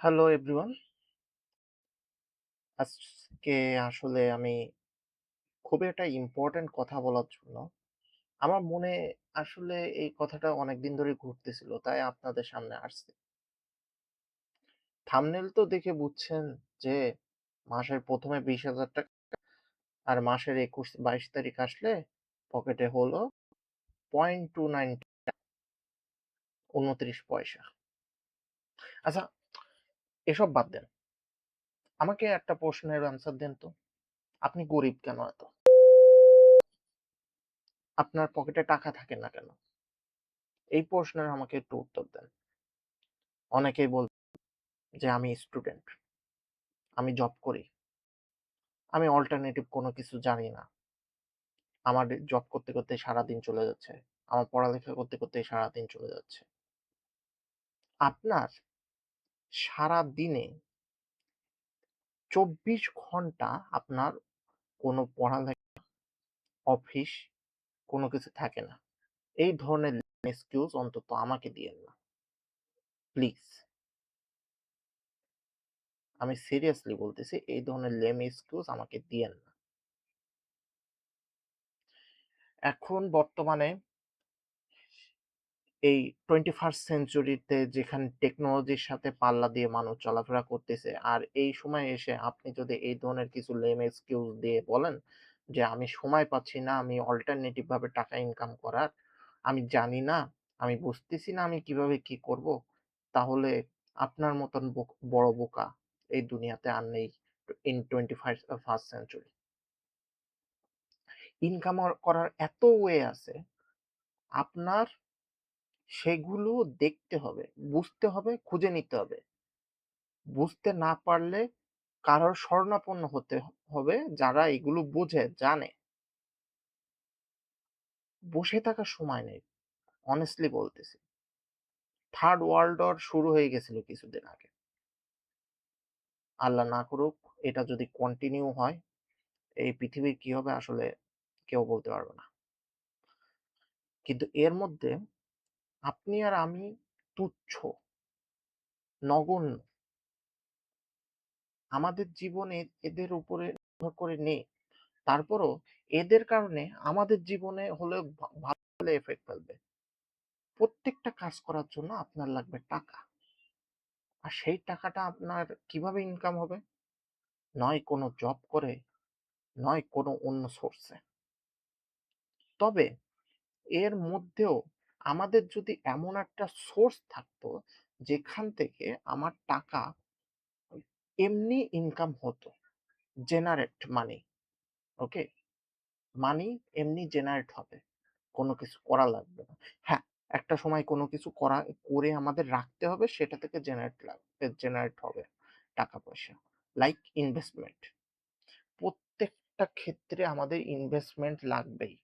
Hello everyone. আজকে আসলে আমি খুবই একটা ইম্পোর্টেন্ট কথা বলার জন্য আমার মনে আসলে এই কথাটা অনেকদিন ধরে ঘুরতেছিল, তাই আপনাদের সামনে আসছি। থাম্বনেল তো দেখে বুঝছেন যে মাসের প্রথমে 20,000 টাকা আর মাসের 21-22 তারিখ আসলে পকেটে হলো 0.29 29 পয়সা। আচ্ছা, এসব বাদ দেন, আমাকে একটা প্রশ্নের অ্যান্সার দেন তো। আপনি গরিব কেন এত? আপনার পকেটে টাকা থাকে না কেন? এই প্রশ্নের আমাকে একটু উত্তর দেন। অনেকেই যে আমি স্টুডেন্ট, আমি জব করি, আমি অল্টারনেটিভ কোনো কিছু জানি না। আমার জব করতে, করতে সারাদিন চলে যাচ্ছে। আমার পড়ালেখা করতে, করতেই সারাদিন চলে যাচ্ছে। আপনার সারাদিনে ২৪ ঘন্টা আপনার কোনো পড়ালেখা, অফিস কোনো কিছু থাকে না। এই ধরনের এক্সকিউজ অন্তত আমাকে দিয়েন না। প্লিজ। আমি সিরিয়াসলি বলতেছি, এই ধরনের লেম এক্সকিউজ আমাকে দিয়েন না। এখন বর্তমানে এই 21st সেঞ্চুরিতে যেখানে টেকনোলজির সাথে পাল্লা দিয়ে মানুষ চলাফেরা করতেছে, আর এই সময়ে এসে আপনি যদি এই ধরনের কিছু লেম এক্সকিউজ দিয়ে বলেন যে আমি সময় পাচ্ছি না, আমি অল্টারনেটিভ ভাবে টাকা ইনকাম করার, আমি জানি না, আমি বুঝতেছি না আমি কিভাবে কি করব, তাহলে আপনার মতন বড় বোকা এই দুনিয়াতে আর নেই। ইন 21st সেঞ্চুরি ইনকাম করার এত ওয়ে আছে, আপনার সেগুলো দেখতে হবে, বুঝতে হবে, খুঁজে নিতে হবে। বুঝতে না পারলে কারোর শরণাপন্ন হতে হবে যারা এগুলো বুঝে, জানে। বসে থাকার সময় নেই। honestly বলতেছি। থার্ড ওয়ার্ল্ড ওয়ার শুরু হয়ে গেছিল কিছুদিন আগে। আল্লাহ না করুক, এটা যদি কন্টিনিউ হয়, এই পৃথিবীর কি হবে আসলে কেউ বলতে পারবে না। কিন্তু এর মধ্যে আপনি আর আমি তুচ্ছ, নগণ্য। আমাদের জীবনে এদের উপরে নির্ভর করে নেই। তারপরও এদের কারণে আমাদের জীবনে হলেও ভালো এফেক্ট ফেলবে। প্রত্যেকটা কাজ করার জন্য আপনার লাগবে টাকা। আর সেই টাকাটা আপনার কিভাবে ইনকাম হবে? নয় কোনো জব করে, নয় কোনো অন্য সোর্সে। তবে এর মধ্যেও আমাদের যদি এমন একটা সোর্স থাকতো যেখান থেকে আমার টাকা এমনি ইনকাম হতো, জেনারেট মানি, ওকে? মানি এমনি জেনারেট হবে। কোনো কিছু করা লাগবে না। হ্যাঁ, একটা সময় কোনো কিছু করে আমাদের রাখতে হবে, সেটা থেকে জেনারেট হবে টাকা-পয়সা। Like investment. প্রত্যেকটা ক্ষেত্রে আমাদের ইনভেস্টমেন্ট লাগবেই।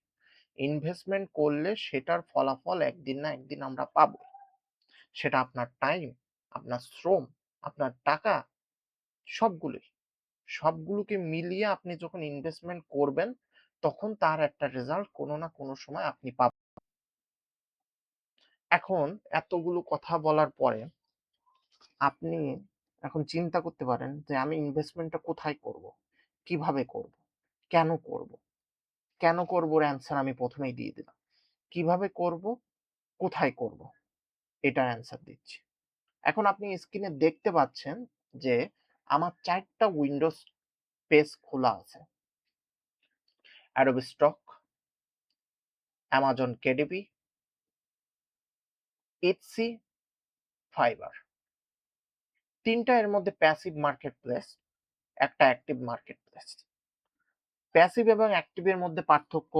ইনভেস্টমেন্ট করলে সেটার ফলাফল একদিন না একদিন আমরা পাবো। সেটা আপনার টাইম, আপনার শ্রম, আপনার টাকা, সবগুলোই। সবগুলোকে মিলিয়ে আপনি যখন ইনভেস্টমেন্ট করবেন, তখন তার একটা রেজাল্ট কোনো না কোনো সময় আপনি পাবেন। এখন এতগুলো কথা বলার পরে আপনি এখন চিন্তা করতে পারেন যে আমি ইনভেস্টমেন্টটা কোথায় করব? কিভাবে করব? কেন করব? কেন করব এর অ্যান্সার আমি ১ম এই দিয়ে দিলাম। কিভাবে করব? কোথায় করব? এটার অ্যান্সার দিচ্ছি। এখন আপনি স্ক্রিনে দেখতে পাচ্ছেন যে আমার ৪ টা উইন্ডোজ পেজ খোলা আছে। Adobe Stock, Amazon KDP, Etsy, Fiverr। ৩ টা এর মধ্যে প্যাসিভ মার্কেট প্লেস, একটা অ্যাক্টিভ মার্কেট প্লেস। প্যাসিভ এবং অ্যাক্টিভ এর মধ্যে পার্থক্য,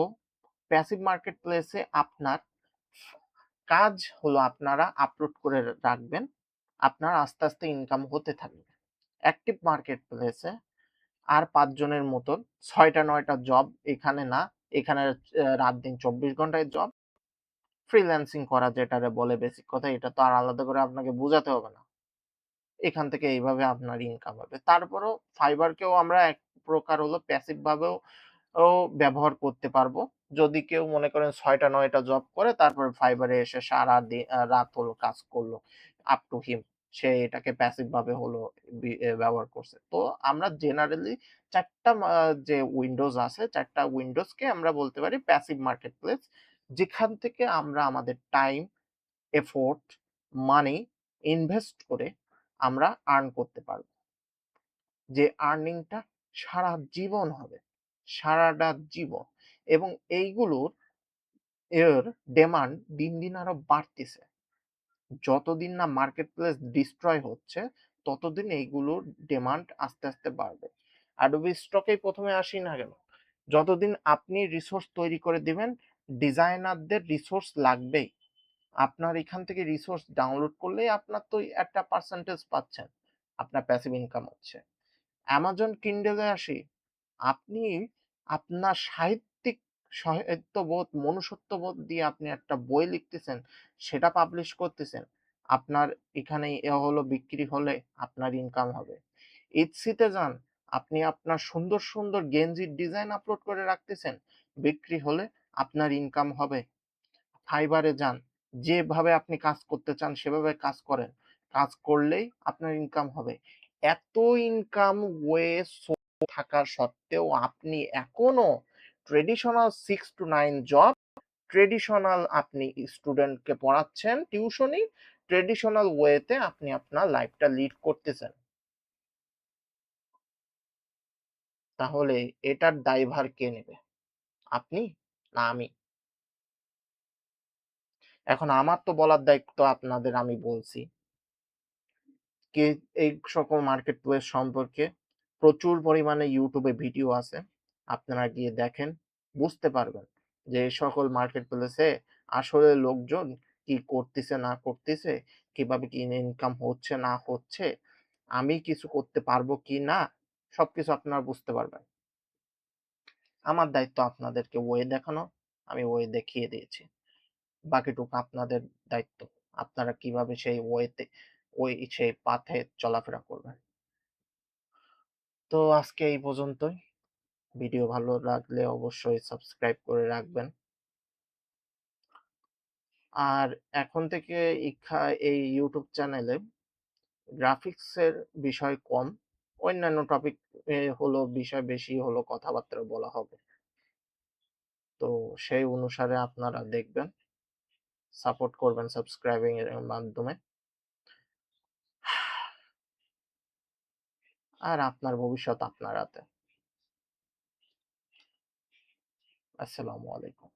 প্যাসিভ মার্কেট প্লেসে আপনার কাজ হলো আপনারা আপলোড করে রাখবেন। আপনার আস্তে, আস্তে ইনকাম হতে থাকবে। অ্যাক্টিভ মার্কেট প্লেসে আর ৫ জনের মতন ৬ টা ৯ টা জব এখানে না। এখানে রাত-দিন ২৪ ঘন্টায় জব। ফ্রিল্যান্সিং করা যেটারে বলে বেসিক কথা, এটা তো আর আলাদা করে আপনাকে বুঝাতে হবে না। এখান থেকে এইভাবে আপনার ইনকাম হবে। তারপরেও Fiverr কেও আমরা এক প্রকার হলো প্যাসিভ ভাবেও ব্যবহার করতে পারবো। যদি কেউ মনে করেন ৬ টা ৯ টা জব করে তারপরে Fiverr এ এসে রাত হলো কাজ করলো। up to him। সে এটাকে প্যাসিভ ভাবে হলো ব্যবহার করছে। তো আমরা জেনারেলি ৪ টা যে উইন্ডোজ আছে, ৪ টা উইন্ডোজকে আমরা বলতে পারি প্যাসিভ মার্কেট প্লেস। যেখান থেকে আমরা আমাদের টাইম, এফোর্ট, মানি ইনভেস্ট করে আমরা আর্ন করতে পারব। যে আর্নিংটা সারা জীবন হবে। সারাটা জীবন। এবং এইগুলোর এর ডিমান্ড দিন, দিন আরো বাড়তিছে। যতদিন না মার্কেট প্লেস ডিস্ট্রয় হচ্ছে, ততদিন এইগুলোর ডিমান্ড আস্তে, আস্তে বাড়বে। Adobe Stock এই ১ম এ আসি না কেন? যতদিন আপনি রিসোর্স তৈরি করে দিবেন, ডিজাইনারদের রিসোর্স লাগবেই। আপনার এখান থেকে রিসোর্স ডাউনলোড করলেই আপনার তো একটা পার্সেন্টেজ পাচ্ছেন। আপনার প্যাসিভ ইনকাম হচ্ছে। Amazon Kindle এ আসি, আপনি আপনার সাহিত্যবোধ, মনুষ্যত্ববোধ দিয়ে আপনি একটা বই লিখতেছেন, সেটা পাবলিশ করতেছেন। আপনার এখানে হলো বিক্রি হলে আপনার ইনকাম হবে। Etsy তে যান, আপনি আপনার সুন্দর, সুন্দর গেঞ্জির ডিজাইন আপলোড করে রাখতেছেন, বিক্রি হলে আপনার ইনকাম হবে। ফাইবারে যান। যেভাবে আপনি কাজ করতে চান সেভাবে কাজ করেন। কাজ করলেই আপনার ইনকাম হবে। এত ইনকাম ওয়ে থাকা সত্ত্বেও আপনি এখনো ট্রেডিশনাল 6 to 9 জব, ট্রেডিশনাল আপনি স্টুডেন্টকে পড়াচ্ছেন টিউশনি, ট্রেডিশনাল ওয়েতে আপনি আপনার লাইফটা লিড করতেছেন। তাহলে এটার দায়ভার কে নেবে? আপনি না আমি? এখন আমার তো বলার দায়িত্ব আপনাদের আমি বলছি। কে এই সকল মার্কেট প্লেস সম্পর্কে প্রচুর পরিমাণে YouTube এ ভিডিও আছে। আপনারা গিয়ে দেখেন, বুঝতে পারবেন যে এই সকল মার্কেট প্লেসে আসলে লোকজন কি করতেছে না করতেছে, কিভাবে কি ইনকাম হচ্ছে না হচ্ছে, আমি কিছু করতে পারবো কি না, সবকিছু আপনারা বুঝতে পারবেন। আমার দায়িত্ব আপনাদেরকে ওয়ে দেখানো, আমি ওয়ে দেখিয়ে দিয়েছি। বাকিটুকু আপনাদের দায়িত্ব। আপনারা কিভাবে সেই ওয়েতে সেই পাথে চলাফেরা করবেন। তো আজকে এই পর্যন্তই। ভিডিও ভালো লাগলে অবশ্যই সাবস্ক্রাইব করে রাখবেন। আর এখন থেকে এই YouTube চ্যানেলে গ্রাফিক্সের বিষয় কম, অন্যান্য টপিক হলো বিষয় বেশি হলো কথাবার্তা বলা হবে। তো সেই অনুসারে আপনারা দেখবেন, সাপোর্ট করবেন সাবস্ক্রাইবিং এর মাধ্যমে। আর আপনার ভবিষ্যৎ আপনার হাতে। আসসালামু আলাইকুম।